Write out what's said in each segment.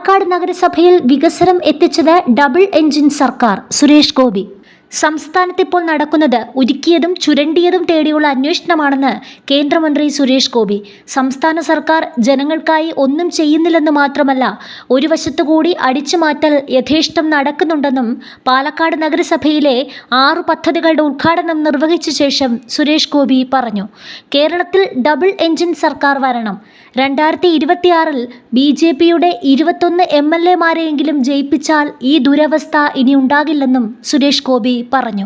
പാലക്കാട് നഗരസഭയിൽ വികസനം എത്തിച്ചത് ഡബിൾ എഞ്ചിൻ സർക്കാർ. സുരേഷ് ഗോപി. സംസ്ഥാനത്തിപ്പോൾ നടക്കുന്നത് ഉരുക്കിയതും ചുരണ്ടിയതും തേടിയുള്ള അന്വേഷണമാണെന്ന് കേന്ദ്രമന്ത്രി സുരേഷ് ഗോപി. സംസ്ഥാന സർക്കാർ ജനങ്ങൾക്കായി ഒന്നും ചെയ്യുന്നില്ലെന്ന് മാത്രമല്ല, ഒരു വശത്തുകൂടി അടിച്ചുമാറ്റൽ യഥേഷ്ടം നടക്കുന്നുണ്ടെന്നും പാലക്കാട് നഗരസഭയിലെ 6 പദ്ധതികളുടെ ഉദ്ഘാടനം നിർവഹിച്ച ശേഷം സുരേഷ് ഗോപി പറഞ്ഞു. കേരളത്തിൽ ഡബിൾ എഞ്ചിൻ സർക്കാർ വരണം. 2026-ൽ BJPയുടെ 21 MLA-മാരെയെങ്കിലും ജയിപ്പിച്ചാൽ ഈ ദുരവസ്ഥ ഇനി ഉണ്ടാകില്ലെന്നും സുരേഷ് ഗോപി പറഞ്ഞു.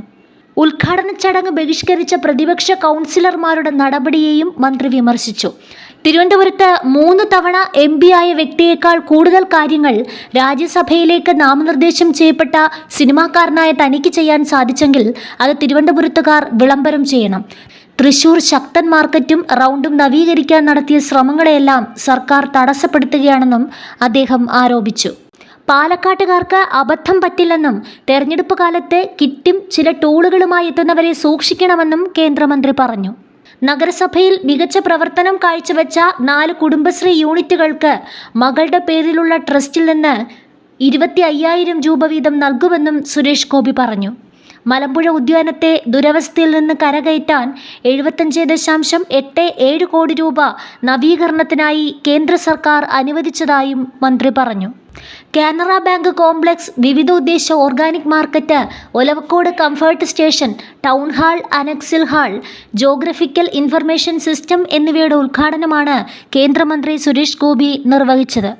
ഉദ്ഘാടന ചടങ്ങ് ബഹിഷ്കരിച്ച പ്രതിപക്ഷ കൗൺസിലർമാരുടെ നടപടിയെയും മന്ത്രി വിമർശിച്ചു. തിരുവനന്തപുരത്ത് 3 തവണ MP ആയ വ്യക്തിയേക്കാൾ കൂടുതൽ കാര്യങ്ങൾ രാജ്യസഭയിലേക്ക് നാമനിർദ്ദേശം ചെയ്യപ്പെട്ട സിനിമാക്കാരനായ തനിക്ക് ചെയ്യാൻ സാധിച്ചെങ്കിൽ അത് തിരുവനന്തപുരത്തുകാർ വിളംബരം ചെയ്യണം. തൃശൂർ ശക്തൻ മാർക്കറ്റും റൗണ്ടും നവീകരിക്കാൻ നടത്തിയ ശ്രമങ്ങളെയെല്ലാം സർക്കാർ തടസ്സപ്പെടുത്തുകയാണെന്നും അദ്ദേഹം ആരോപിച്ചു. പാലക്കാട്ടുകാർക്ക് അബദ്ധം പറ്റില്ലെന്നും തെരഞ്ഞെടുപ്പ് കാലത്ത് കിറ്റും ചില ടൂളുകളുമായി എത്തുന്നവരെ സൂക്ഷിക്കണമെന്നും കേന്ദ്രമന്ത്രി പറഞ്ഞു. നഗരസഭയിൽ മികച്ച പ്രവർത്തനം കാഴ്ചവെച്ച 4 കുടുംബശ്രീ യൂണിറ്റുകൾക്ക് മകളുടെ പേരിലുള്ള ട്രസ്റ്റിൽ നിന്ന് 25,000 രൂപ വീതം നൽകുമെന്നും സുരേഷ് ഗോപി പറഞ്ഞു. മലമ്പുഴ ഉദ്യാനത്തെ ദുരവസ്ഥയിൽ നിന്ന് കരകയറ്റാൻ 75.87 കോടി രൂപ നവീകരണത്തിനായി കേന്ദ്ര സർക്കാർ അനുവദിച്ചതായും മന്ത്രി പറഞ്ഞു. കാനറ ബാങ്ക് കോംപ്ലക്സ്, വിവിധ ഉദ്ദേശ organic market, Olavakkode comfort station, town hall, അനക്സിൽ ഹാൾ, ജോഗ്രഫിക്കൽ ഇൻഫർമേഷൻ സിസ്റ്റം എന്നിവയുടെ ഉദ്ഘാടനമാണ് കേന്ദ്രമന്ത്രി സുരേഷ് ഗോപി നിർവഹിച്ചത്.